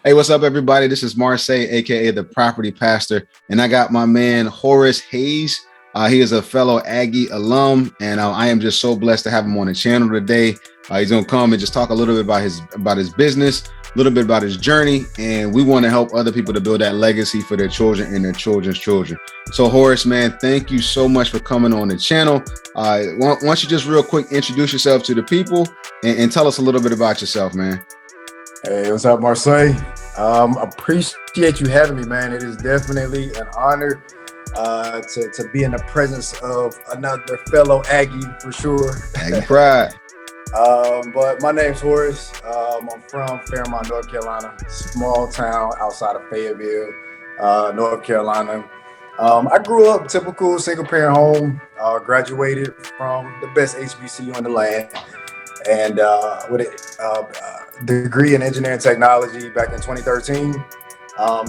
Hey, what's up, everybody? This is Marseille, aka the Property Pastor, and I got my man Horace Hayes. He is a fellow Aggie alum, and I am just so blessed to have him on the channel today. He's gonna come and just talk a little bit about his business, a little bit about his journey, and we want to help other people to build that legacy for their children and their children's children. So, Horace, man, thank you so much for coming on the channel. Why don't you just real quick introduce yourself to the people and tell us a little bit about yourself, man? Hey, what's up, Marseille? Appreciate you having me, man. It is definitely an honor to be in the presence of another fellow Aggie for sure. Aggie pride. But my name's Horace. I'm from Fairmont, North Carolina, small town outside of Fayetteville, North Carolina. I grew up typical single parent home, graduated from the best HBCU in the land, and with a degree in engineering technology back in 2013.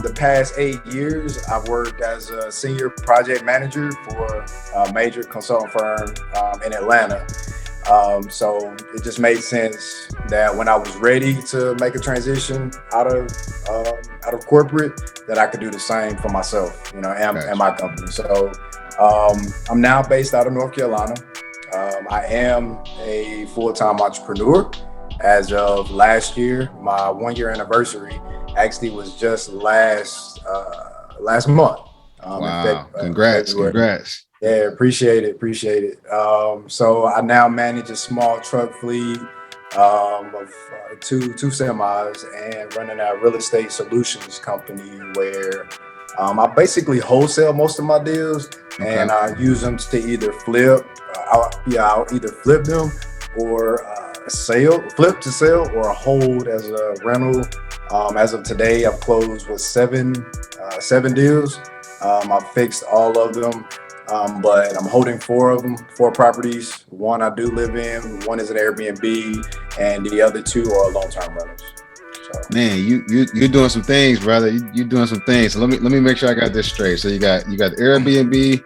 The past 8 years, I've worked as a senior project manager for a major consulting firm in Atlanta. So it just made sense that when I was ready to make a transition out of corporate, that I could do the same for myself, and my company. So I'm now based out of North Carolina. I am a full-time entrepreneur. As of last year, my 1-year anniversary actually was just last month. Wow! Congrats! Yeah, appreciate it. So I now manage a small truck fleet of two semis and running a real estate solutions company where I basically wholesale most of my deals, and I use them to either flip. I'll either flip them or flip to sell, or hold as a rental. As of today, I've closed with seven deals. I've fixed all of them. But I'm holding 4 of them, 4 properties. 1 I do live in, 1 is an Airbnb, and the other 2 are long-term rentals. So. Man, you're doing some things, brother. You're doing some things. So let me make sure I got this straight. So you got Airbnb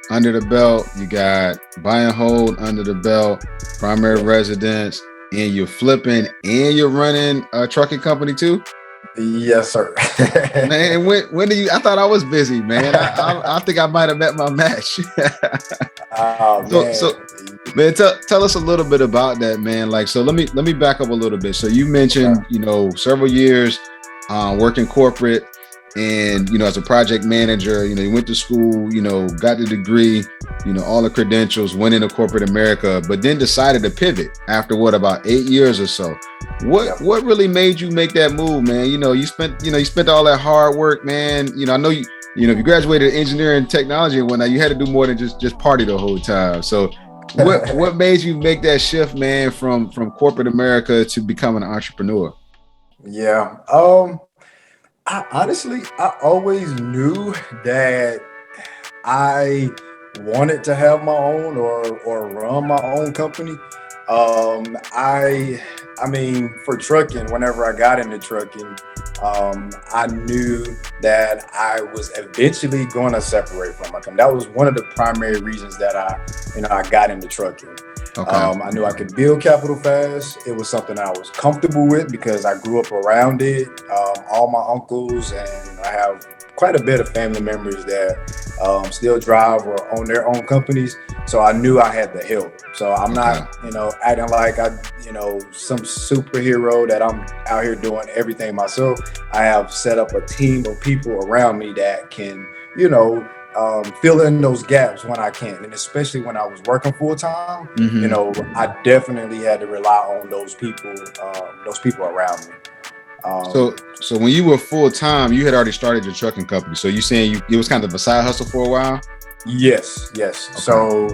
under the belt, you got buy and hold under the belt, primary residence, and you're flipping and you're running a trucking company too? Yes, sir. Man, when do you? I thought I was busy, man. I think I might have met my match. So, man, tell us a little bit about that, man. Like, so let me back up a little bit. So you mentioned, several years working corporate, and as a project manager, you went to school, got the degree, all the credentials, went into corporate America, but then decided to pivot after about 8 years or so. What really made you make that move, man? You spent all that hard work, man. I know if you graduated engineering technology and whatnot, you had to do more than just party the whole time. So what made you make that shift, man, from corporate America to becoming an entrepreneur? Yeah. I always knew that I wanted to have my own or run my own company. I mean, for trucking, whenever I got into trucking, I knew that I was eventually going to separate from my company. That was one of the primary reasons that I got into trucking. Okay. I knew I could build capital fast. It was something I was comfortable with because I grew up around it. All my uncles, and I have quite a bit of family members that still drive or own their own companies. So I knew I had the help. So I'm not, acting like some superhero that I'm out here doing everything myself. I have set up a team of people around me that can, fill in those gaps when I can. And especially when I was working full time, I definitely had to rely on those people around me. So when you were full time, you had already started your trucking company. So you saying it was kind of a side hustle for a while? Yes. Okay. So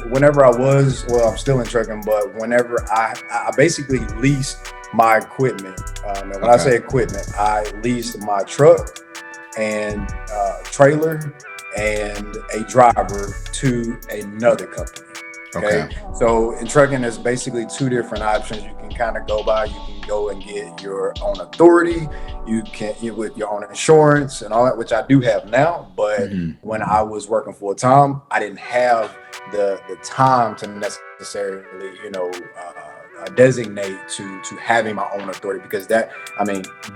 whenever I'm still in trucking, but whenever I basically leased my equipment. And when I say equipment, I leased my truck and trailer and a driver to another company. Okay. So in trucking, there's basically 2 different options you can kind of go by. You can go and get your own authority. You can with your own insurance and all that, which I do have now. But when I was working full time, I didn't have the time to necessarily, designate to having my own authority, because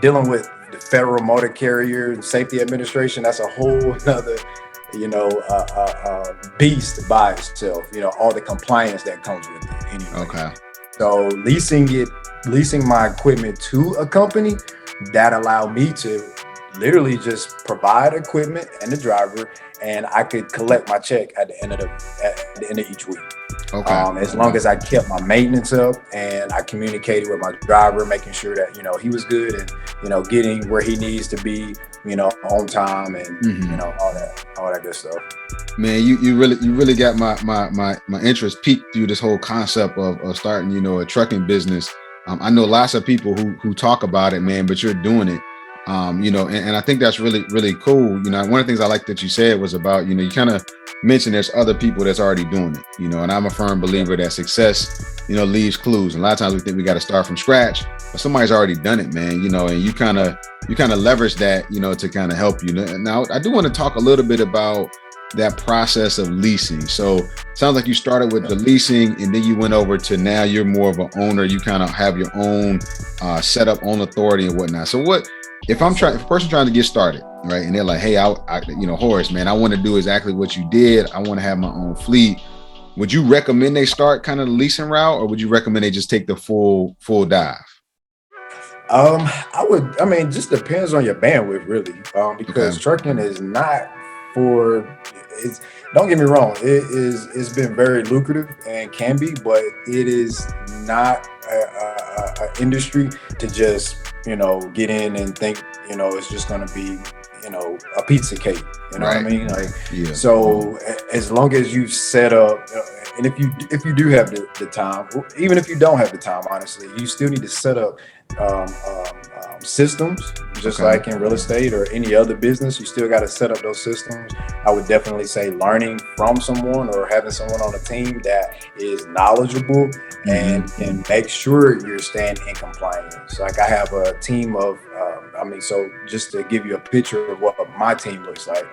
dealing with the Federal Motor Carrier and Safety Administration, that's a whole nother, beast by itself, all the compliance that comes with it anyway. Okay. So leasing my equipment to a company, that allowed me to literally just provide equipment and the driver, and I could collect my check at the end of each week. Okay. As long as I kept my maintenance up and I communicated with my driver, making sure that he was good and getting where he needs to be, on time, and all that good stuff. Man, you really got my interest peaked through this whole concept of starting a trucking business. I know lots of people who talk about it, man, but you're doing it. And I think that's really, really cool. One of the things I like that you said was about, you kind of mentioned there's other people that's already doing it, and I'm a firm believer that success, leaves clues. And a lot of times we think we got to start from scratch, but somebody's already done it, man, and you kind of leverage that, to kind of help you. Now, I do want to talk a little bit about that process of leasing. So it sounds like you started with the leasing and then you went over to now you're more of an owner. You kind of have your own setup, own authority and whatnot. So if a person trying to get started, right, and they're like, hey, I Horace, man, I want to do exactly what you did. I want to have my own fleet. Would you recommend they start kind of the leasing route, or would you recommend they just take the full dive? Just depends on your bandwidth, really, because trucking is not don't get me wrong, it's been very lucrative and can be, but it is not a industry to just get in and think it's just going to be a piece of cake, what I mean, So as long as you've set up, and if you do have the time, even if you don't have the time, honestly, you still need to set up systems, just like in real estate or any other business. You still got to set up those systems. I would definitely say learning from someone or having someone on a team that is knowledgeable and can make sure you're staying in compliance. Like I have a team of, so just to give you a picture of what my team looks like,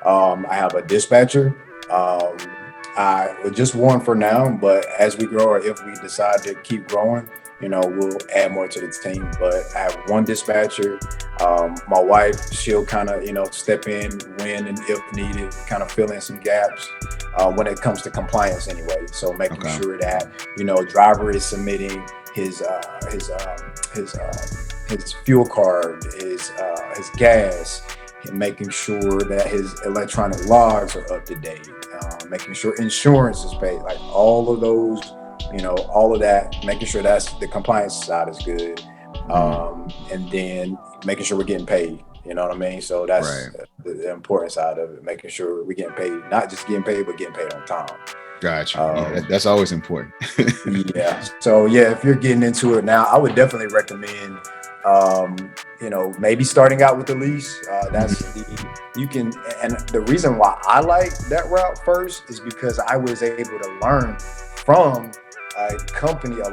I have a dispatcher. I just one for now, but as we grow, or if we decide to keep growing, we'll add more to the team. But I have one dispatcher. My wife, she'll kind of, step in when and if needed, kind of fill in some gaps when it comes to compliance anyway. So making sure that, driver is submitting his fuel card, his gas, and making sure that his electronic logs are up to date, making sure insurance is paid, like all of those, all of that, making sure that's the compliance side is good, and then making sure we're getting paid. You know what I mean? So that's the important side of it, making sure we're getting paid, not just getting paid, but getting paid on time. Gotcha. That's always important. Yeah. So if you're getting into it now, I would definitely recommend, maybe starting out with the lease. You can, and the reason why I like that route first is because I was able to learn from a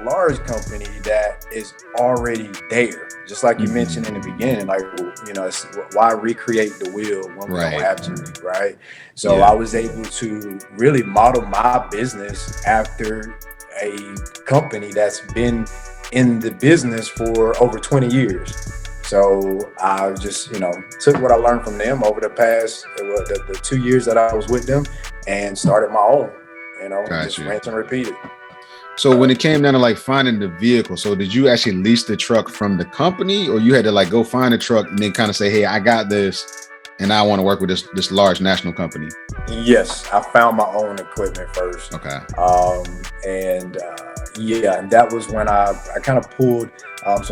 large company that is already there. Just like you mentioned in the beginning, like, it's, why recreate the wheel when we don't have to, right? So I was able to really model my business after a company that's been in the business for over 20 years. So I just, took what I learned from them over the past, the 2 years that I was with them, and started my own, just rinse and repeat it. So when it came down to like finding the vehicle, so did you actually lease the truck from the company, or you had to like go find a truck and then kind of say, hey, I got this and I want to work with this large national company? Yes, I found my own equipment first. Okay. And that was when I kind of pulled a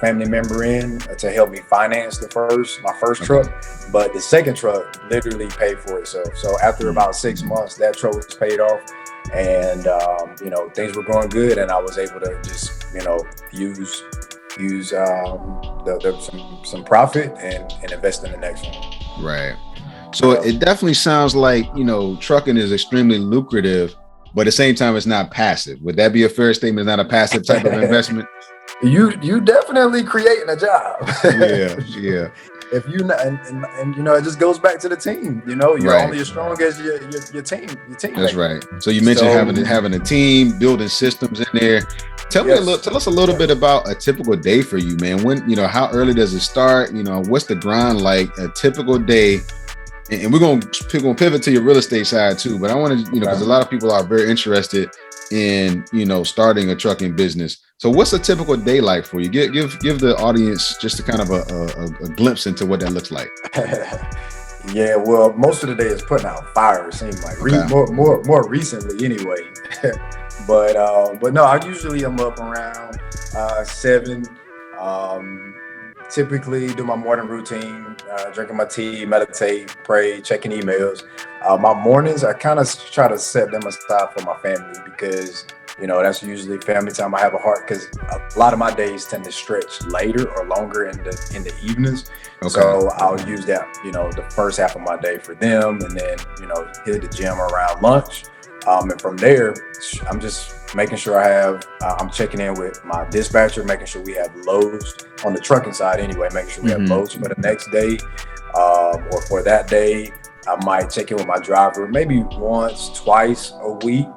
family member in to help me finance my first truck, but the second truck literally paid for itself. So after about 6 months, that truck was paid off, and things were going good, and I was able to just use some profit and invest in the next one. Right. So it definitely sounds like trucking is extremely lucrative, but at the same time it's not passive. Would that be a fair statement? It's not a passive type of investment? You definitely creating a job. Yeah. If you not, and it just goes back to the team. You're only as strong as your team. That's right. So you mentioned having a team, building systems in there. Tell us a little bit about a typical day for you, man. When, how early does it start? What's the grind like? A typical day, and we're gonna pivot to your real estate side too. But I want to, because a lot of people are very interested in, starting a trucking business. So what's a typical day like for you? Give the audience just a kind of a glimpse into what that looks like. Yeah, well, most of the day is putting out fires. Seems like more recently anyway. But no, I usually am up around 7. Typically do my morning routine, drinking my tea, meditate, pray, checking emails. My mornings, I kind of try to set them aside for my family because, that's usually family time. I have a heart because a lot of my days tend to stretch later or longer in the evenings. Okay. So I'll use that, the first half of my day for them, and then, hit the gym around lunch. And from there, I'm just making sure I'm checking in with my dispatcher, making sure we have loads on the trucking side anyway, making sure we have loads for the next day, or for that day. I might check in with my driver maybe once, twice a week.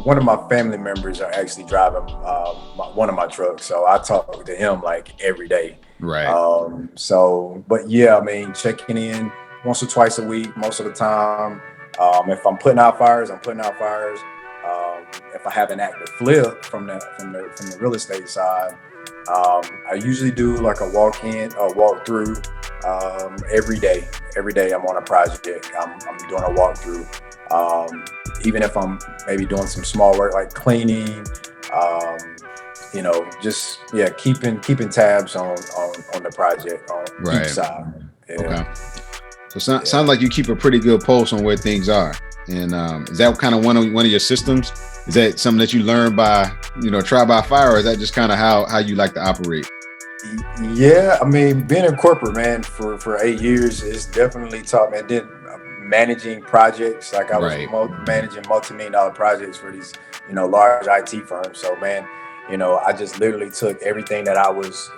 One of my family members are actually driving one of my trucks, so I talk to him like every day. Right. But yeah, I mean, checking in once or twice a week most of the time. If I'm putting out fires, I'm putting out fires. If I have an active flip from the real estate side, I usually do like a walk-in or walk-through every day. Every day I'm on a project. I'm doing a walk-through. Even if I'm maybe doing some small work like cleaning, keeping tabs on the project on each side. Yeah. Okay. So sounds like you keep a pretty good pulse on where things are. And is that kind of one of your systems? Is that something that you learned by, try by fire, or is that just kind of how you like to operate? Yeah, I mean, being in corporate, man, for 8 years, it's definitely taught me. And then managing projects, like I was managing multi-million-dollar projects for these, large IT firms. So, man, I just literally took everything that I was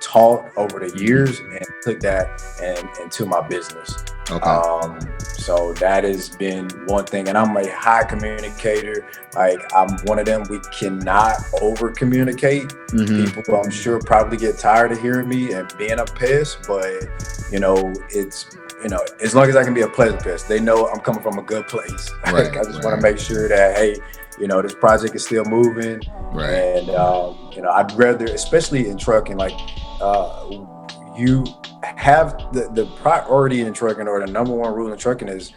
taught over the years and took that into my business. Okay. So that has been one thing, and I'm a high communicator. Like I'm one of them. We cannot over communicate. People, I'm sure, probably get tired of hearing me and being a pest, but it's as long as I can be a pleasant pest, they know I'm coming from a good place. Right, I just want to make sure that, hey, this project is still moving. Right. And, I'd rather, especially in trucking, like you have the priority in trucking, or the number one rule in trucking is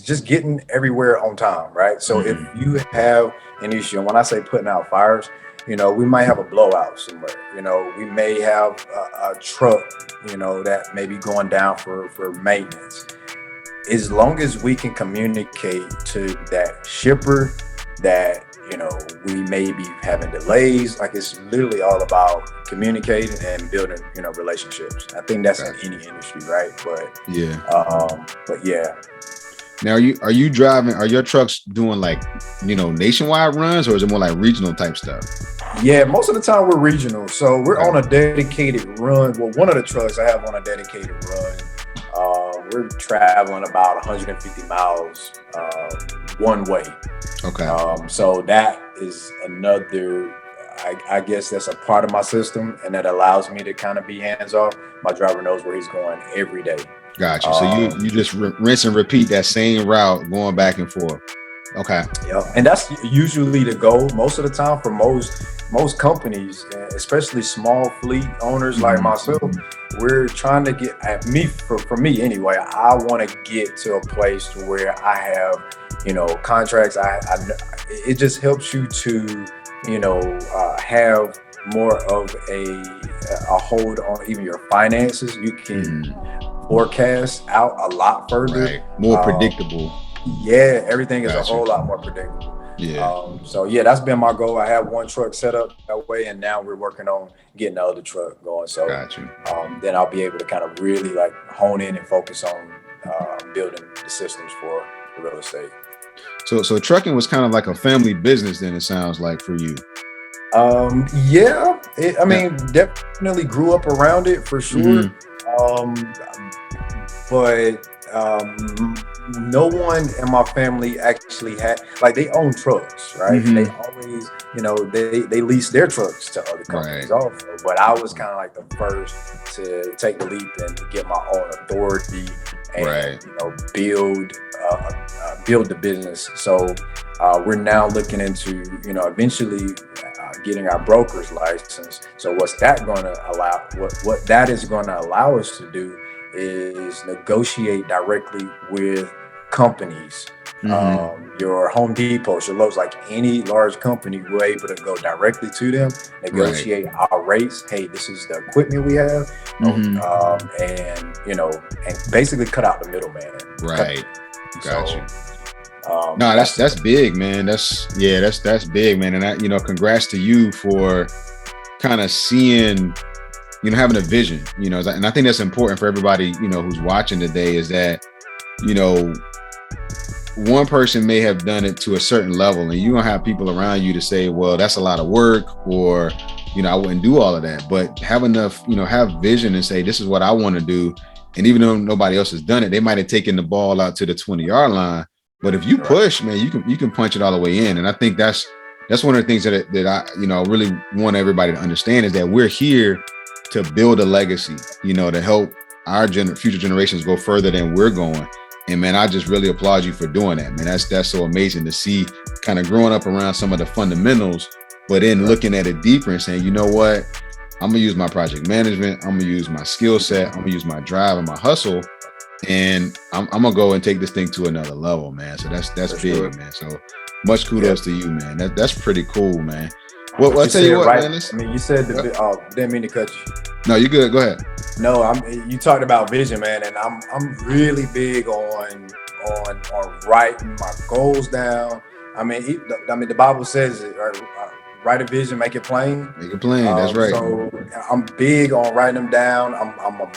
just getting everywhere on time. Right. So if you have an issue, and when I say putting out fires, we might have a blowout somewhere. We may have a truck, that may be going down for maintenance. As long as we can communicate to that shipper that, we may be having delays, like it's literally all about communicating and building, relationships. I think that's in any industry, right? But yeah. Now, are you driving? Are your trucks doing like, nationwide runs, or is it more like regional type stuff? Yeah, most of the time we're regional. So we're on a dedicated run. Well, one of the trucks I have on a dedicated run. We're traveling about 150 miles one way. Okay. So that is another, I guess that's a part of my system, and that allows me to kind of be hands off. My driver knows where he's going every day. Gotcha. So you just rinse and repeat that same route going back and forth. Okay. Yeah, and that's usually the goal most of the time for most companies, especially small fleet owners like myself. We're trying to get for me anyway. I want to get to a place to where I have, contracts. It just helps you to, have more of a hold on even your finances. You can forecast out a lot further. Right. More predictable. Yeah, everything is a whole lot more predictable. Yeah. So yeah, that's been my goal. I have one truck set up that way, and now we're working on getting the other truck going. So then I'll be able to kind of really like hone in and focus on building the systems for the real estate. So trucking was kind of like a family business then, it sounds like, for you. Definitely grew up around it for sure. But no one in my family actually had, like, they own trucks, right? And they always, they lease their trucks to other companies also. But I was kind of like the first to take the leap and to get my own authority and build the business. So we're now looking into eventually getting our broker's license. So what that is going to allow us to do is negotiate directly with companies, your Home Depots, your Lowe's, like any large company. We're able to go directly to them, negotiate our rates. Hey, this is the equipment we have, and basically cut out the middleman. Right. Gotcha. No, that's big, man. That's big, man. And congrats to you for kind of seeing, having a vision, and I think that's important for everybody, who's watching today, is that, one person may have done it to a certain level, and you don't have people around you to say, well, that's a lot of work, or, I wouldn't do all of that. But have enough, have vision and say, this is what I want to do. And even though nobody else has done it, they might have taken the ball out to the 20-yard line. But if you push, man, you can punch it all the way in. And I think that's one of the things that I really want everybody to understand, is that we're here to build a legacy, to help our future generations go further than we're going. And man, I just really applaud you for doing that, man. That's so amazing to see, kind of growing up around some of the fundamentals, but then looking at it deeper and saying, you know what, I'm gonna use my project management, I'm gonna use my skill set, I'm gonna use my drive and my hustle, and I'm gonna go and take this thing to another level, man. So that's big, man. So much kudos to you, man. That's pretty cool, man. Well, I'll tell you what, man. I mean, you said didn't mean to cut you. No, you're good. Go ahead. No, you talked about vision, man, and I'm really big on writing my goals down. I mean, the Bible says it, write a vision, make it plain. Make it plain. That's right. So I'm big on writing them down. I'm a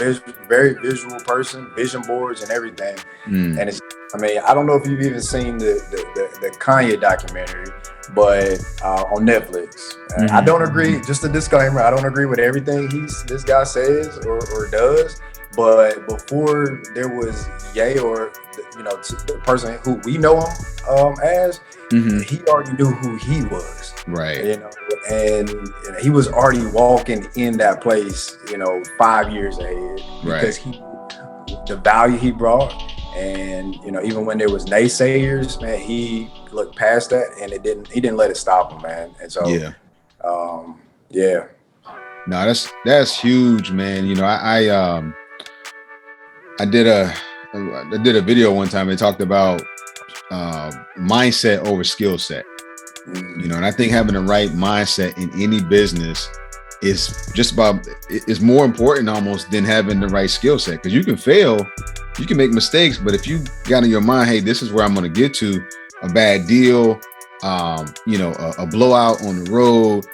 very visual person, vision boards and everything. And I don't know if you've even seen the Kanye documentary, but on Netflix. I don't agree. Just a disclaimer: I don't agree with everything this guy says or does. But before there was Ye, or the person who we know him as, he already knew who he was. Right. And he was already walking in that place, 5 years ahead, because the value he brought. And even when there was naysayers, man, he looked past that, and he didn't let it stop him, man. And so no, that's huge, man. I did a video one time. They talked about mindset over skill set. And I think having the right mindset in any business is more important almost than having the right skill set, because you can fail, you can make mistakes, but if you got in your mind, hey, this is where I'm going to get to, a bad deal, a blowout on the road,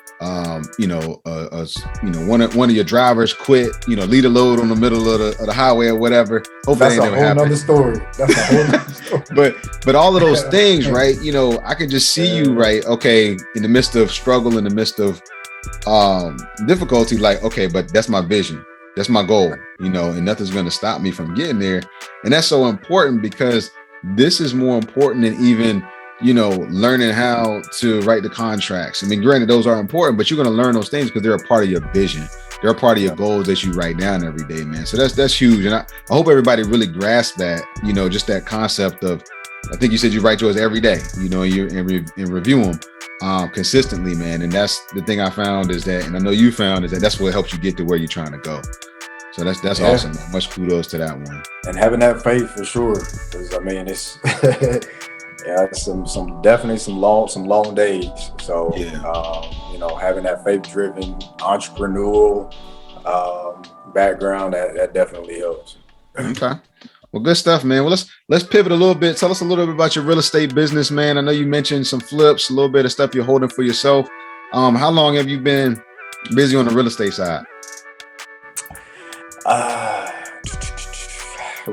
one of your drivers quit, lead a load on the middle of the highway or whatever. Hopefully that's a whole nother story. That's a whole nother story. But all of those things, right? I can just see you, right? Okay, in the midst of struggle, in the midst of difficulty, like, okay, but that's my vision. That's my goal, and nothing's going to stop me from getting there. And that's so important, because this is more important than even, learning how to write the contracts. I mean, granted, those are important, but you're going to learn those things because they're a part of your vision. They're a part of your goals that you write down every day, man. So that's huge. And I hope everybody really grasps that, just that concept of, I think you said you write yours every day, and review them consistently, man. And that's the thing I found, is that, and I know you found, is that's what helps you get to where you're trying to go. So that's awesome, man. Much kudos to that one. And having that faith, for sure, because it's some definitely some long days. So having that faith-driven entrepreneurial background, that definitely helps. Okay. Well, good stuff, man. Well, let's pivot a little bit. Tell us a little bit about your real estate business, man. I know you mentioned some flips, a little bit of stuff you're holding for yourself. How long have you been busy on the real estate side?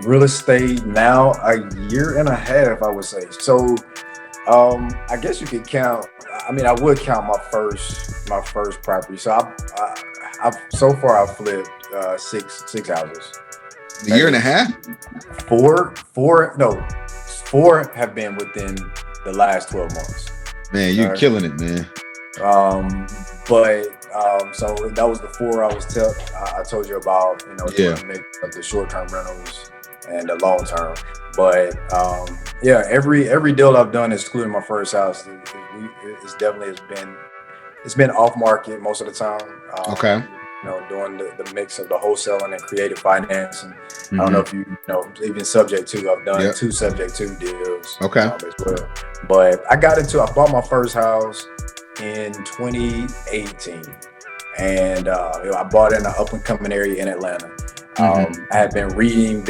Real estate now, a year and a half, I would say. So I guess you could count. I would count my first property. So I've so far I've flipped six houses. A year and a half? 4 have been within the last 12 months. Man, you're killing it, man. So that was the 4 I told you about, the mix of the short-term rentals and the long-term. But every deal I've done, excluding my first house, it's been off market most of the time. Okay. Doing the mix of the wholesaling and creative finance. And I don't know if even subject to, I've done 2 subject to deals. Okay. As well. But I bought my first house in 2018. And I bought it in an up and coming area in Atlanta. I had been reading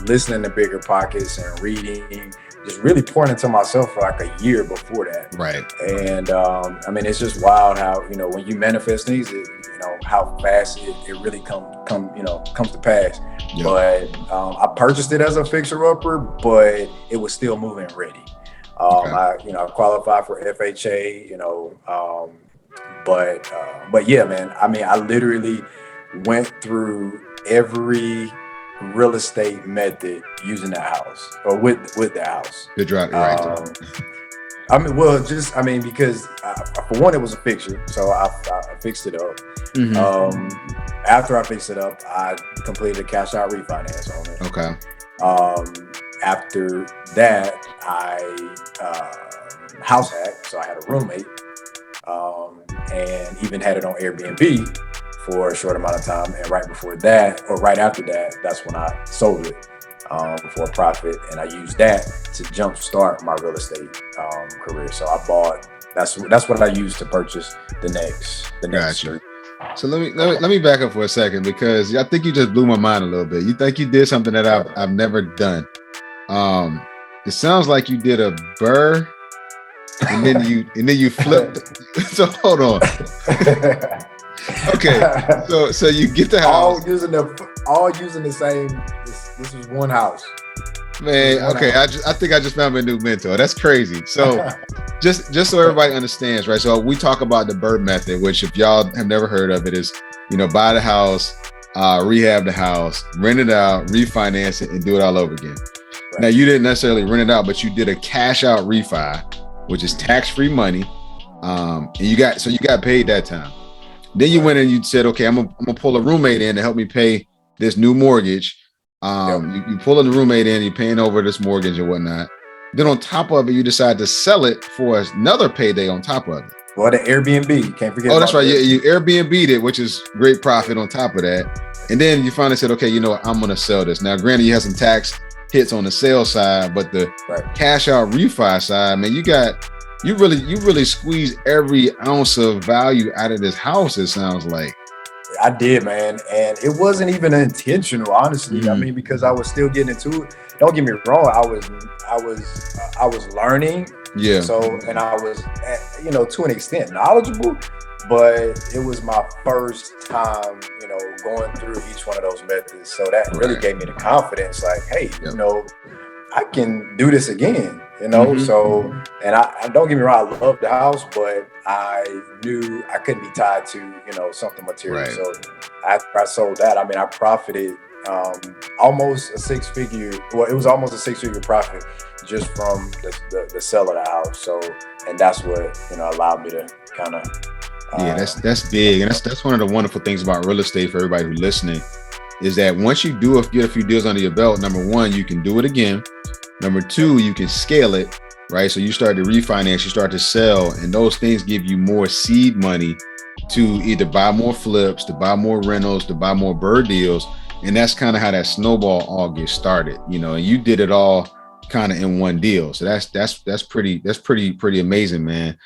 listening to Bigger Pockets and reading, just really pouring into myself for like a year before that. Right. And it's just wild how, when you manifest things, how fast it really comes to pass. Yep. But I purchased it as a fixer-upper, but it was still move-in ready. I qualified for FHA, but yeah, man, I literally went through every real estate method using the house or with the house. Good drive, right? Because for one, it was a fixture, so I fixed it up. After I fixed it up, I completed a cash out refinance on it. Okay. After that, I house hacked, so I had a roommate, and even had it on Airbnb for a short amount of time. And right after that, that's when I sold it for a profit, and I used that to jumpstart my real estate career. So I bought. That's what I used to purchase the next. Gotcha. So let me back up for a second, because I think you just blew my mind a little bit. You think you did something that I've never done. It sounds like you did a burr, and then you flipped. So hold on. Okay, so you get the house. All using the same. This is one house. Man, okay. I think I just found my new mentor. That's crazy. So just so everybody understands, right? So we talk about the BERT method, which if y'all have never heard of it, is buy the house, rehab the house, rent it out, refinance it, and do it all over again. Right. Now you didn't necessarily rent it out, but you did a cash out refi, which is tax-free money. And you got paid that time. Then you went and you said, okay, I'm gonna pull a roommate in to help me pay this new mortgage. You pull in the roommate in, you're paying over this mortgage and whatnot. Then on top of it, you decide to sell it for another payday on top of it. Well, the Airbnb, can't forget. Oh, that's right. You Airbnb'd it, which is great profit on top of that. And then you finally said, okay, I'm going to sell this. Now, granted, you have some tax hits on the sales side, but the cash out refi side, man, you really squeeze every ounce of value out of this house, it sounds like. I did, man, and it wasn't even intentional, honestly. Because I was still getting into it. Don't get me wrong, I was learning. Yeah. So, and I was, to an extent knowledgeable, but it was my first time, going through each one of those methods. So that really gave me the confidence, like, hey, I can do this again. So, and I don't get me wrong, I love the house, but I knew I couldn't be tied to, something material. Right. So after I sold that, I profited almost a six-figure, it was almost a six-figure profit just from the sale of the house. So, and that's what, allowed me to kind of. That's big. And that's one of the wonderful things about real estate for everybody who's listening, is that once you get a few deals under your belt, number one, you can do it again. Number two, you can scale it, right? So you start to refinance, you start to sell, and those things give you more seed money to either buy more flips, to buy more rentals, to buy more bird deals. And that's kind of how that snowball all gets started, and you did it all kind of in one deal. So that's pretty amazing, man.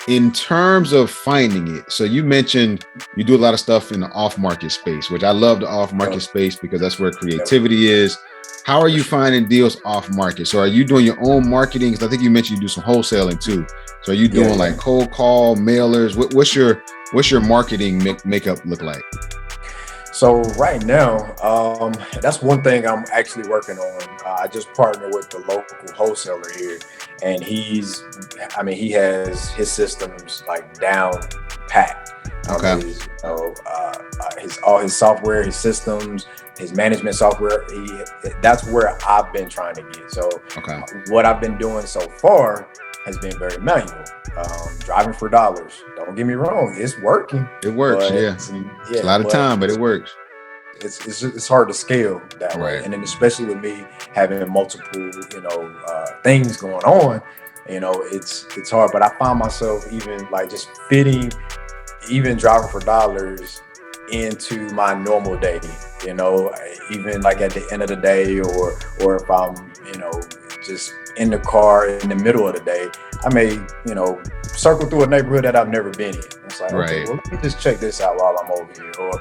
In terms of finding it, so you mentioned you do a lot of stuff in the off-market space, which I love the off-market space because that's where creativity is. How are you finding deals off market? So are you doing your own marketing? Because I think you mentioned you do some wholesaling too. So are you doing like cold call, mailers? What's your marketing makeup look like? So right now, that's one thing I'm actually working on. I just partnered with the local wholesaler here, and he has his systems like down packed. Okay. His all his software, his systems, his management software. That's where I've been trying to get. So Okay. what I've been doing so far has been very manual. Driving for dollars. Don't get me wrong, it's working. It works. Yeah. It's a lot of time, but it works. It's hard to scale that way, Right. and then especially with me having multiple things going on, it's hard. But I find myself even like just fitting even driving for dollars into my normal day, even like at the end of the day, or if I'm just in the car in the middle of the day, I may circle through a neighborhood that I've never been in. It's like, okay, well, let me just check this out while I'm over here, or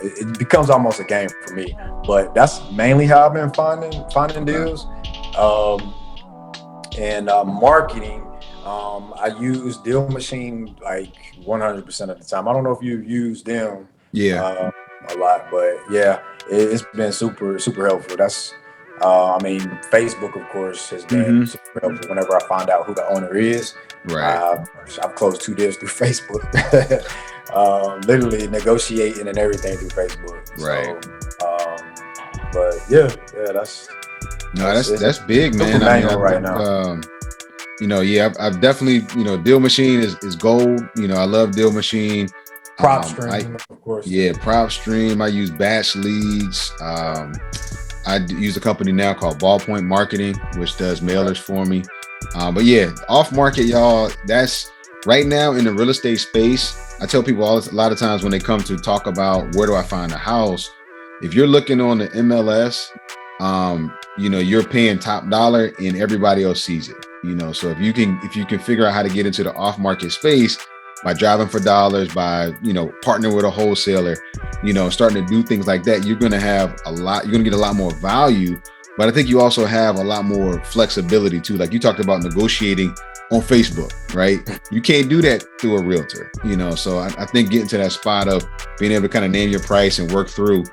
it becomes almost a game for me. But that's mainly how I've been finding deals. And marketing, I use Deal Machine like 100% of the time. I don't know if you've used them a lot, but yeah, it's been super helpful. That's Facebook, of course, has been super helpful. Whenever I find out who the owner is, I've closed 2 deals through Facebook. Literally negotiating and everything through Facebook. Right. So, but yeah, that's big, man. Right now. I've definitely, Deal Machine is gold. I love Deal Machine. PropStream, of course. Yeah, PropStream. I use Batch Leads. I use a company now called Ballpoint Marketing, which does mailers for me. But yeah, off market, y'all, that's right now in the real estate space. I tell people a lot of times when they come to talk about where do I find a house, if you're looking on the MLS, you're paying top dollar and everybody else sees it. So if you can figure out how to get into the off market space by driving for dollars, by partnering with a wholesaler, starting to do things like that, you're going to get a lot more value. But I think you also have a lot more flexibility too. Like you talked about negotiating on Facebook, right? You can't do that through a realtor, so I think getting to that spot of being able to kind of name your price and work through,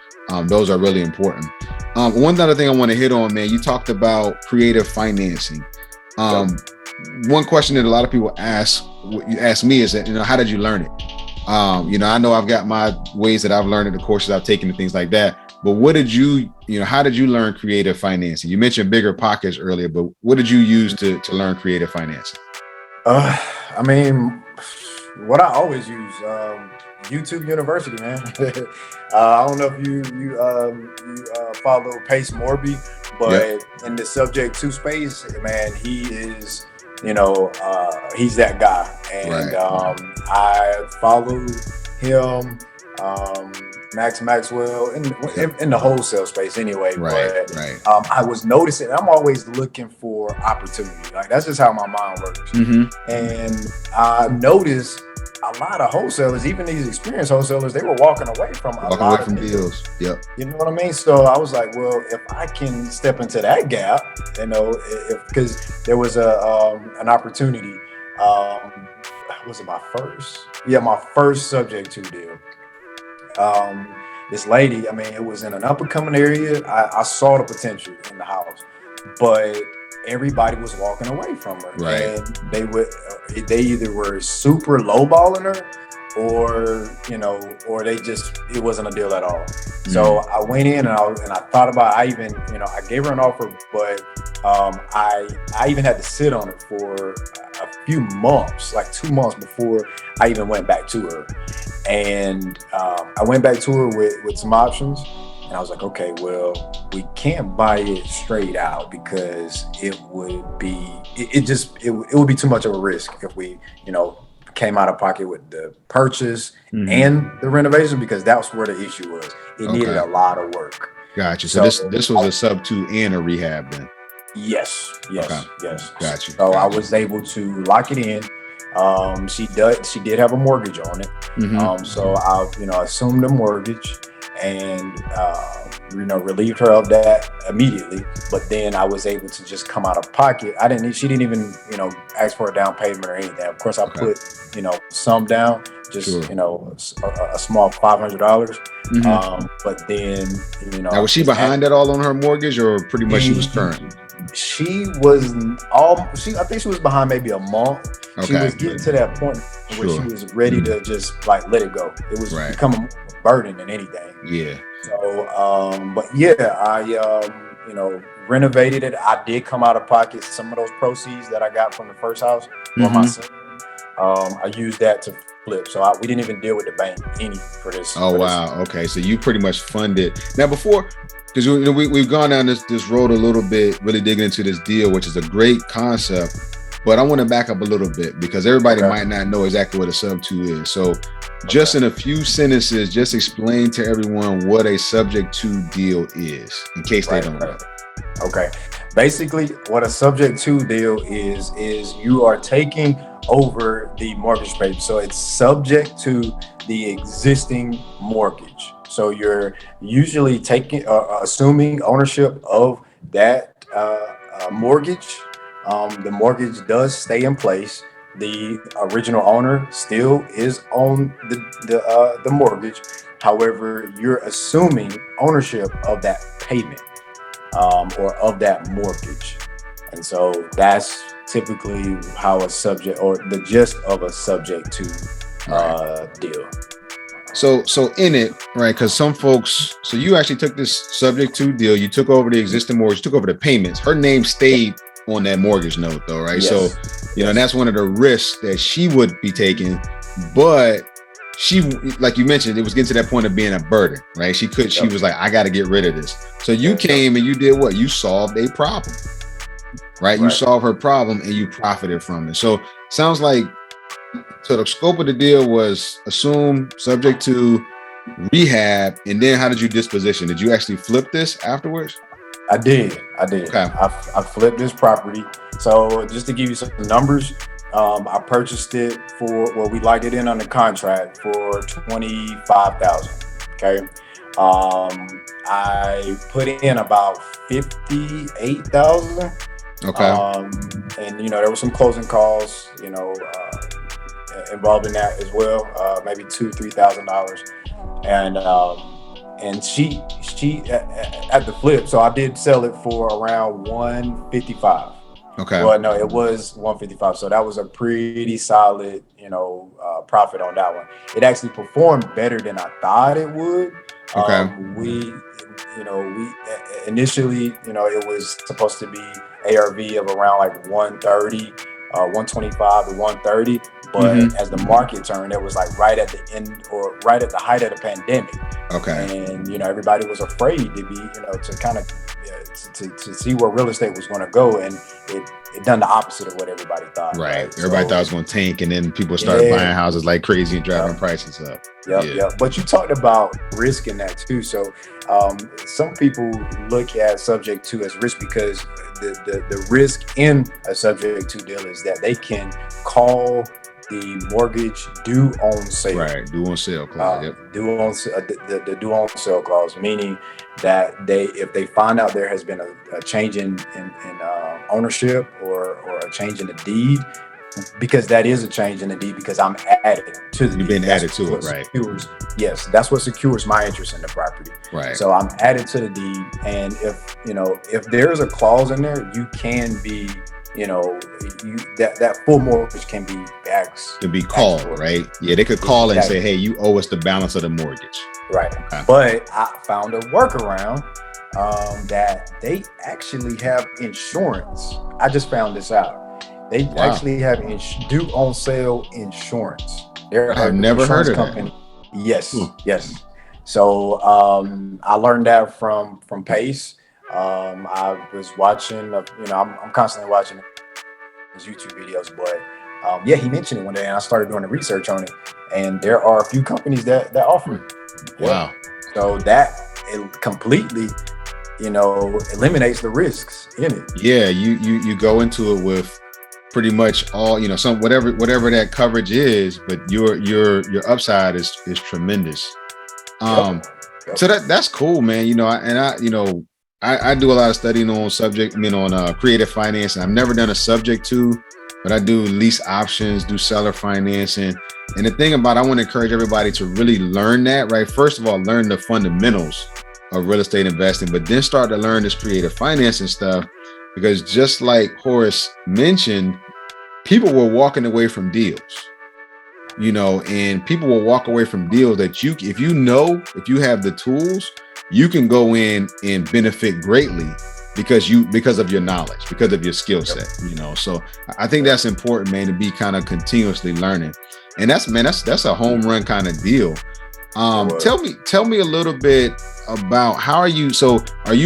those are really important. One other thing I want to hit on, man, you talked about creative financing. One question that a lot of people ask me is that, how did you learn it? I know I've got my ways that I've learned it, the courses I've taken and things like that. But how did you learn creative financing? You mentioned Bigger Pockets earlier, but what did you use to learn creative financing? What I always use, YouTube University, man. I don't know if you follow Pace Morby, but in the subject to space, man, he is, he's that guy. And I followed him, Max Maxwell in the wholesale space anyway. I was noticing, I'm always looking for opportunity. Like that's just how my mind works. And I noticed a lot of wholesalers, even these experienced wholesalers, they were walking away from deals. Yep. You know what I mean? So I was like, well, if I can step into that gap, because there was an opportunity. Was it my first? Yeah, my first subject to deal. This lady, it was in an up and coming area. I saw the potential in the house, but everybody was walking away from her. And they either were super lowballing her, or it wasn't a deal at all. So I went in and I thought about, I gave her an offer, but I even had to sit on it for a few months, like 2 months before I even went back to her. And I went back to her with some options. And I was like, okay, well, we can't buy it straight out because it would be too much of a risk if we, came out of pocket with the purchase and the renovation, because that's where the issue was. It needed a lot of work. Gotcha. So this was a sub 2 and a rehab then? Yes. Gotcha. So I was able to lock it in. She did have a mortgage on it. So I assumed the mortgage and relieved her of that immediately. But then I was able to just come out of pocket. She didn't even ask for a down payment or anything. Of course I put some down, just a small $500. But then now, was she behind at all on her mortgage, or pretty much she was current? I think she was behind maybe a month. She was getting to that point to where she was ready to just like let it go. It was becoming more of a burden than anything. Yeah. So, but yeah, I renovated it. I did come out of pocket some of those proceeds that I got from the first house for my son. I used that to flip. So we didn't even deal with the bank any for this. Oh, wow. Okay. So you pretty much funded. Now before, because we've gone down this road a little bit, really digging into this deal, which is a great concept. But I want to back up a little bit because everybody might not know exactly what a sub 2 is. So just in a few sentences, just explain to everyone what a subject to deal is in case they don't know. Okay. Basically, what a subject to deal is you are taking over the mortgage paper. So it's subject to the existing mortgage. So you're usually assuming ownership of that mortgage. The mortgage does stay in place. The original owner still is on the mortgage. However, you're assuming ownership of that payment or of that mortgage. And so that's typically how a subject or the gist of a subject to deal. So in it, right? Because some folks, so you actually took this subject to deal, you took over the existing mortgage, took over the payments. Her name stayed on that mortgage note though, right? Yes. So, and that's one of the risks that she would be taking, but she, like you mentioned, it was getting to that point of being a burden, right? She was like, I got to get rid of this. So you came and you did what? You solved a problem, right? You solved her problem and you profited from it. So sounds like, so the scope of the deal was assume, subject to, rehab, and then how did you disposition? Did you actually flip this afterwards? I did. Okay. I flipped this property. So just to give you some numbers, I purchased it for, we locked it in on the contract for $25,000. Okay. I put in about $58,000. Okay. And there were some closing costs, involved in that as well. Maybe $2,000-$3,000. And she at the flip, so I did sell it for around $155. Okay. Well, no, it was $155. So that was a pretty solid, profit on that one. It actually performed better than I thought it would. Okay. We initially, it was supposed to be ARV of around like 130, 125 to 130. But as the market turned, it was like right at the end or right at the height of the pandemic. Okay. And, everybody was afraid to be, to kind of to see where real estate was going to go. And it done the opposite of what everybody thought. Right. Everybody thought it was going to tank, and then people started buying houses like crazy and driving prices up. Yeah. But you talked about risk in that too. So some people look at subject to as risk because the risk in a subject to deal is that they can call the mortgage due on sale. Right, due on sale clause. The due on sale clause, meaning that if they find out there has been a change in ownership or a change in the deed, because that is a change in the deed because I'm added to the deed. You've been added to it, right? Yes, that's what secures my interest in the property. Right. So I'm added to the deed, and if there's a clause in there, you can be that full mortgage can be asked. To be called, right? Yeah, they could call and say, hey, you owe us the balance of the mortgage. Right. Okay. But I found a workaround that they actually have insurance. I just found this out. They actually have due on sale insurance. I've never heard of that. Yes. Yes. So I learned that from Pace. I was watching, I'm constantly watching his YouTube videos, but he mentioned it one day and I started doing the research on it, and there are a few companies that offer it. Wow. So that it completely, eliminates the risks in it. Yeah, you go into it with pretty much all, some whatever that coverage is, but your upside is tremendous. So that's cool, man. I do a lot of studying on on creative finance, and I've never done a subject to, but I do lease options, do seller financing. And the thing about, I want to encourage everybody to really learn that, right? First of all, learn the fundamentals of real estate investing, but then start to learn this creative financing stuff, because just like Horace mentioned, people were walking away from deals, and people will walk away from deals that if you have the tools, you can go in and benefit greatly because of your knowledge, because of your skill set, So I think that's important, man, to be kind of continuously learning. And that's a home run kind of deal. Tell me a little bit about how are you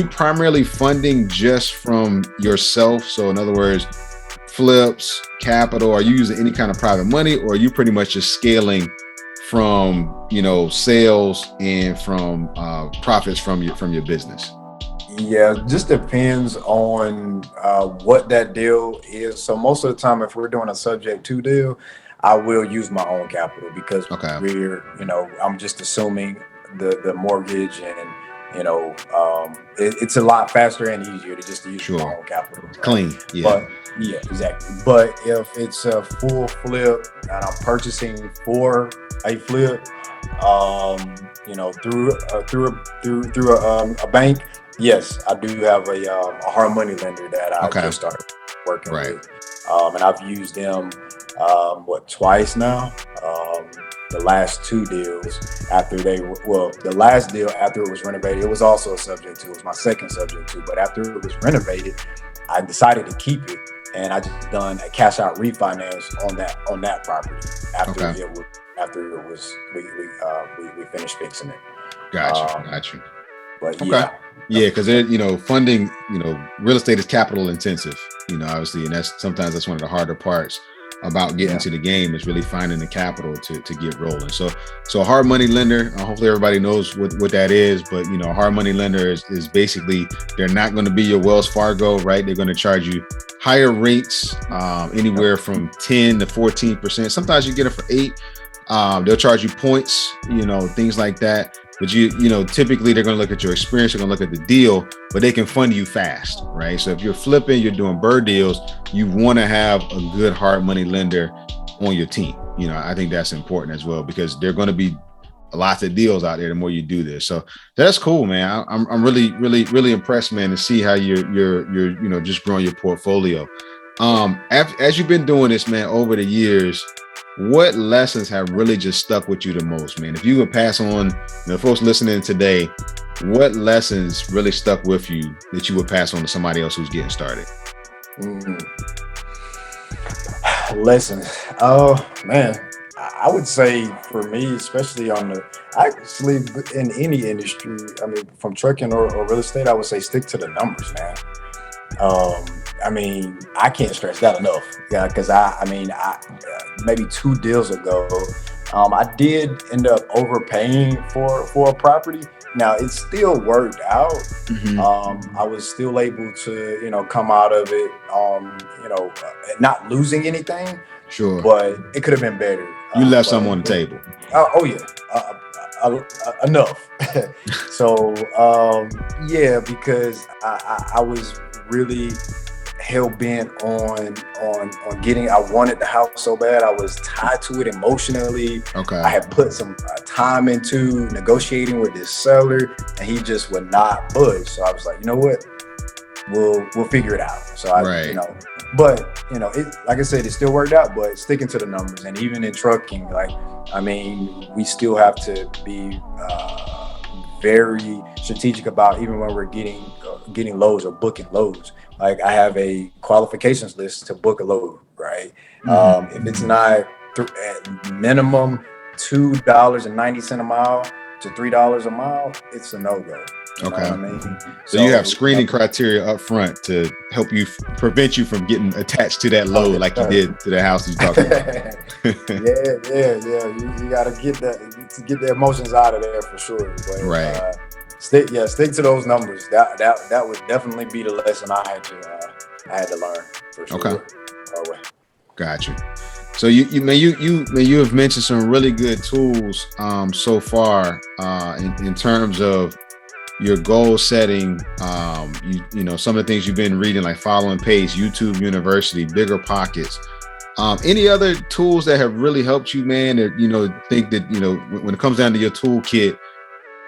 primarily funding just from yourself? So in other words, flips, capital, are you using any kind of private money, or are you pretty much just scaling from, sales and from profits from your business? Yeah, just depends on what that deal is. So most of the time, if we're doing a subject to deal, I will use my own capital because I'm just assuming the mortgage, and it's a lot faster and easier to just use my own capital. Right? Clean, yeah. But yeah, exactly. But if it's a full flip and I'm purchasing for a flip, through a bank, yes, I do have a hard money lender that I just started working with, and I've used them twice now. The last two deals the last deal after it was renovated, it was also a subject to. It was my second subject to, but after it was renovated, I decided to keep it, and I just done a cash out refinance on that property after we finished fixing it. Got you. But yeah, because funding, real estate is capital intensive, obviously, and sometimes that's one of the harder parts about getting to the game, is really finding the capital to get rolling. So a hard money lender, hopefully everybody knows what that is, but a hard money lender is basically, they're not going to be your Wells Fargo, right? They're going to charge you higher rates, anywhere from 10 to 14%. Sometimes you get it for 8%. They'll charge you points, things like that. But typically they're going to look at your experience, they're going to look at the deal, but they can fund you fast, right? So if you're flipping, you're doing bird deals, you want to have a good hard money lender on your team. I think that's important as well, because there are going to be lots of deals out there the more you do this. So that's cool, man. I'm really, really, really impressed, man, to see how you're just growing your portfolio. As you've been doing this, man, over the years, what lessons have really just stuck with you the most, man? If you would pass on, folks listening today, what lessons really stuck with you that you would pass on to somebody else who's getting started? Lessons. Oh man, I would say for me, especially actually in any industry, from trucking or real estate, I would say stick to the numbers, man. I can't stress that enough. Yeah, because I maybe 2 deals ago, I did end up overpaying for a property. Now it still worked out. Mm-hmm. I was still able to, come out of it, not losing anything. Sure. But it could have been better. You left some on the table. Oh yeah. Enough. So because I was really hell-bent on getting, I wanted the house so bad. I was tied to it emotionally. Okay. I had put some time into negotiating with this seller, and he just would not budge. So I was like, you know what? We'll figure it out. So but like I said, it still worked out, but sticking to the numbers. And even in trucking, we still have to be very strategic about, even when we're getting loads or booking loads. Like, I have a qualifications list to book a load, right? Mm-hmm. If it's not at minimum $2.90 a mile to $3 a mile, it's a no-go. You know what I mean? So you have screening criteria up front to help you prevent you from getting attached to that load like you did to the house you talking about. Yeah. You got to get the emotions out of there for sure. But, right. Stick to those numbers. That would definitely be the lesson I had to learn for sure. Okay. Gotcha. So you have mentioned some really good tools so far in terms of your goal setting. Some of the things you've been reading, like Following Pace, YouTube University, Bigger Pockets. Any other tools that have really helped you, man? That think that when it comes down to your toolkit,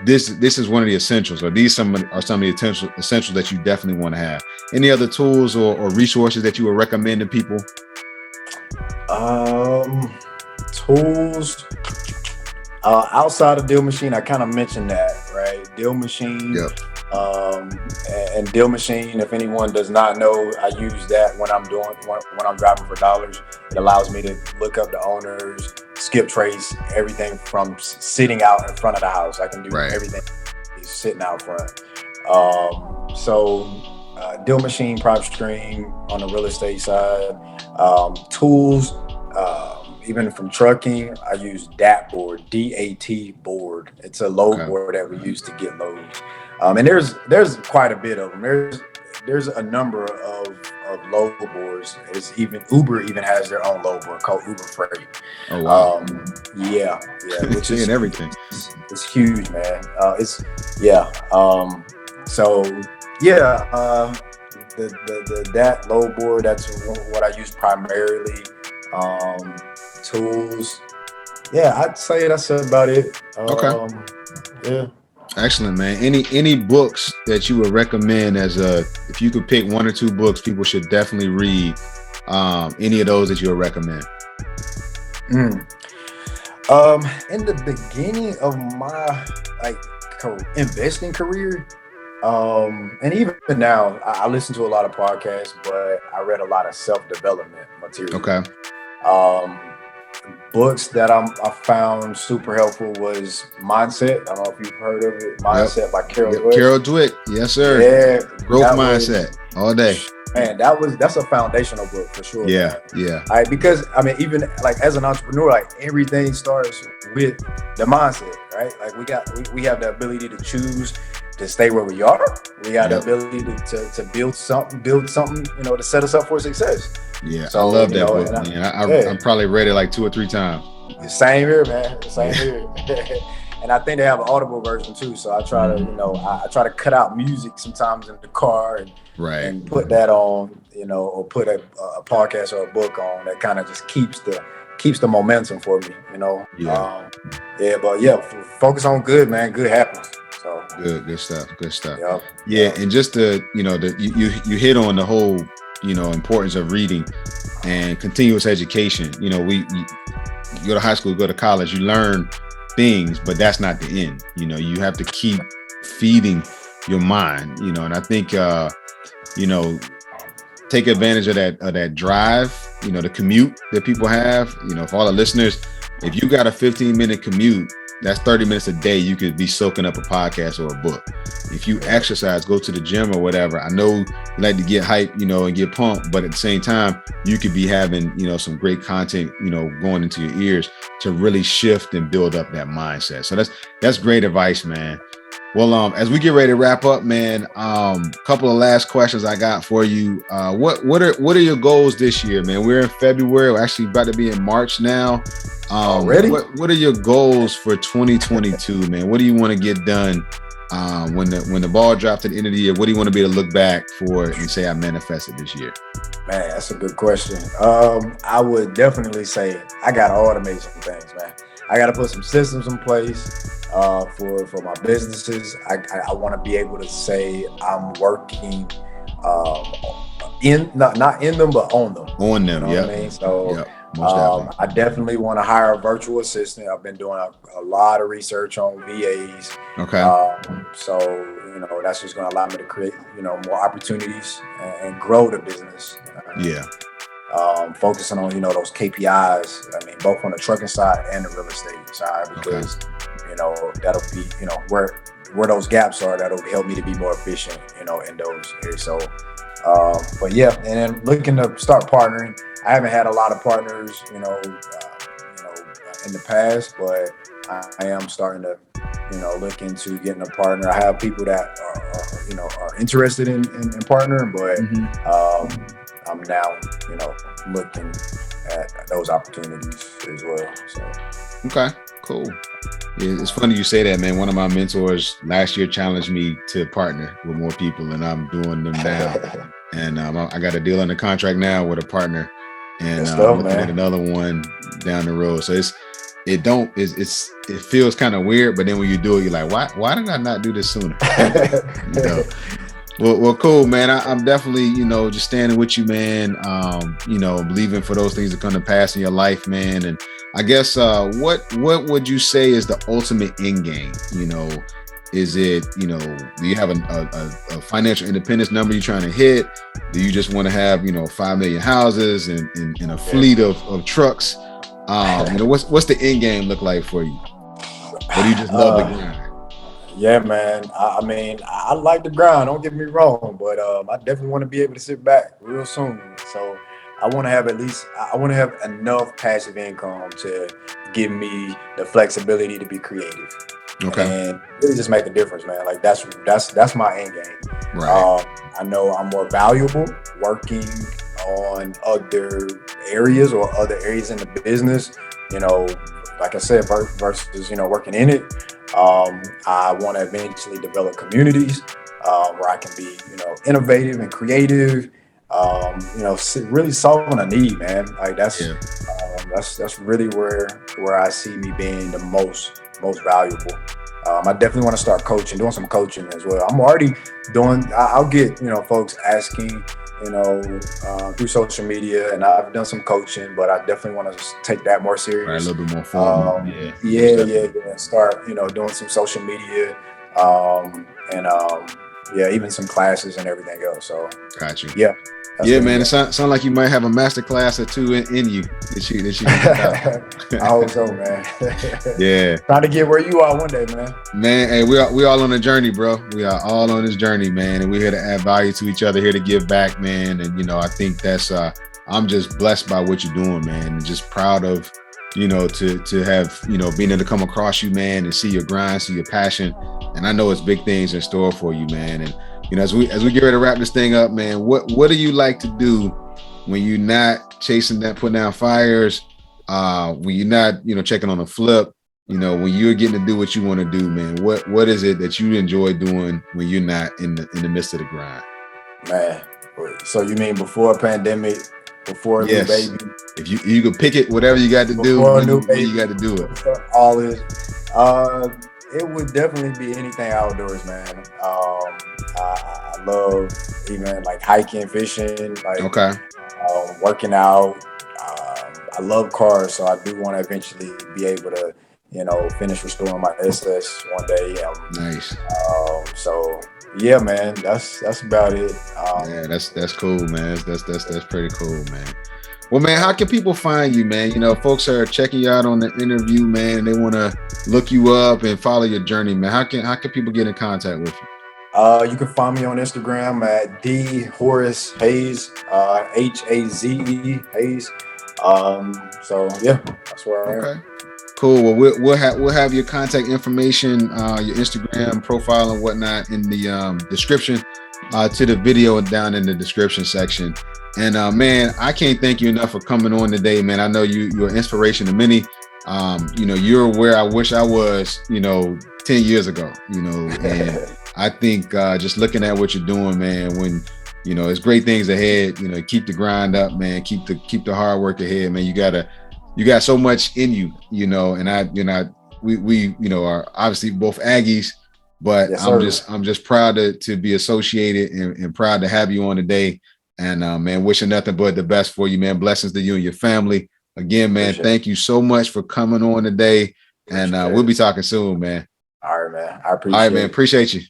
this is one of the essentials, or these are some of the essentials that you definitely want to have. Any other tools or resources that you would recommend to people? Tools. Outside of Deal Machine, I kind of mentioned that, right? Deal Machine. Yep. And Deal Machine, if anyone does not know, I use that when I'm driving for dollars. It allows me to look up the owners, skip trace, everything from sitting out in front of the house. I can do everything sitting out front. Deal Machine, Prop Stream on the real estate side. Tools, even from trucking, I use DAT board, DAT board. It's a load board that we use to get loads. And there's quite a bit of them. There's a number of load boards. It's even Uber even has their own load board called Uber Freight. Oh wow. Which is everything. It's huge, man. The that load board, that's what I use primarily. Tools. Yeah, I'd say that's about it. Yeah. Excellent, man. Any books that you would recommend if you could pick one or two books people should definitely read, any of those that you would recommend? In the beginning of my investing career, and even now, I listen to a lot of podcasts, but I read a lot of self-development material. Okay. Books that I found super helpful was Mindset. I don't know if you've heard of it. Mindset by Carol Dweck. Carol Dweck, yes sir. Yeah, growth mindset all day. Man, that's a foundational book for sure. Yeah, man. yeah. All right, because I mean, even like as an entrepreneur, like everything starts with the mindset, right? Like we have the ability to choose to stay where we are. We got the ability to build something, to set us up for success. Yeah, so, I love that book, man. I probably read it like 2 or 3 times. Same here, man. Same here. And I think they have an Audible version too. So I try to, I try to cut out music sometimes in the car and put that on, or put a podcast or a book on that kind of just keeps the momentum for me, focus on good, man. Good happens. So good stuff. Yep. Yeah, and just you hit on the whole, importance of reading and continuous education. You go to high school, go to college, you learn things, but that's not the end. You have to keep feeding your mind, and I think, take advantage of that drive, the commute that people have, for all the listeners, if you got a 15-minute commute, that's 30 minutes a day. You could be soaking up a podcast or a book. If you exercise, go to the gym or whatever, I know you like to get hyped, and get pumped, but at the same time, you could be having, some great content, going into your ears to really shift and build up that mindset. So that's great advice, man. Well, as we get ready to wrap up, man, couple of last questions I got for you. What are your goals this year, man? We're in February. We're actually about to be in March now. Already? What are your goals for 2022, man? What do you want to get done when the ball drops at the end of the year? What do you want to be able to look back for and say I manifested this year? Man, that's a good question. I would definitely say I got to automate some things, man. I got to put some systems in place for my businesses. I want to be able to say I'm working not in them, but on them. On them, what I mean? So. Yep. I definitely want to hire a virtual assistant. I've been doing a lot of research on VAs. Okay. So, that's just going to allow me to create, more opportunities and grow the business. Focusing on, those KPIs. I mean, both on the trucking side and the real estate side, because, that'll be, where those gaps are, that'll help me to be more efficient, in those areas. So, and then looking to start partnering. I haven't had a lot of partners, in the past, but I am starting to, look into getting a partner. I have people that are interested in partnering, but I'm now, looking at those opportunities as well. So. Okay, cool. It's funny you say that, man. One of my mentors last year challenged me to partner with more people, and I'm doing them now. And I got a deal under contract now with a partner, and I'm looking at another one down the road. So it feels kind of weird, but then when you do it, you're like, why did I not do this sooner? Well, cool, man. I'm definitely, just standing with you, man. Believing for those things to come to pass in your life, man. And I guess, what would you say is the ultimate end game? Is it, do you have a financial independence number you're trying to hit? Do you just want to have, 5 million houses and a fleet of trucks? What's the end game look like for you? Or do you just love the grind? Yeah, man. I mean, I like the grind. Don't get me wrong, but I definitely want to be able to sit back real soon. So I want to have I want to have enough passive income to give me the flexibility to be creative. Okay. And really just make a difference, man. Like that's my end game. Right. I know I'm more valuable working on other areas or other areas in the business. Like I said, versus working in it. I want to eventually develop communities where I can be innovative and creative. Really solving a need, man. Like that's really where I see me being the most valuable. I definitely want to start doing some coaching as well. I'm already doing. I'll get folks asking through social media, and I've done some coaching, but I definitely want to take that more serious. Right, a little bit more formal. Yeah. Start doing some social media, even some classes and everything else. So got you. Yeah. Yeah, man. It sounds like you might have a master class or two in you that you can I hope so, man. Yeah. Trying to get where you are one day, man. Man, hey, we all on a journey, bro. We are all on this journey, man, and we're here to add value to each other, here to give back, man. And I think that's I'm just blessed by what you're doing, man, and just proud of to have being able to come across you, man, and see your grind, see your passion. And I know it's big things in store for you, man. And as we get ready to wrap this thing up, man, what do you like to do when you're not chasing that, putting down fires, when you're not, checking on a flip, when you're getting to do what you want to do, man? What is it that you enjoy doing when you're not in the midst of the grind? Man, so you mean before a pandemic, before a new baby? If you could pick it, whatever you got to do, when you got to do it. All this, it would definitely be anything outdoors, man. I love even like hiking, fishing, working out. I love cars, so I do want to eventually be able to, finish restoring my SS one day. Nice. So yeah, man, that's about it. Yeah, that's cool, man. That's pretty cool, man. Well, man, how can people find you, man? Folks are checking you out on the interview, man, and they want to look you up and follow your journey, man. How can people get in contact with you? You can find me on Instagram at Horace Hayes, Haze, Hayes. So yeah, that's where I am. Okay. Cool. Well, we'll have your contact information, your Instagram profile and whatnot in the description to the video and down in the description section. And man, I can't thank you enough for coming on today, man. I know you're an inspiration to many. You're where I wish I was, 10 years ago, and I think just looking at what you're doing, man, when it's great things ahead, keep the grind up, man, keep the hard work ahead, man. You got so much in you, and we are obviously both Aggies, but yes, I'm just proud to be associated and proud to have you on today. And man, wishing nothing but the best for you, man. Blessings to you and your family. Again, man, thank you so much for coming on today. And we'll be talking soon, man. All right, man. I appreciate it. All right, man. Appreciate you.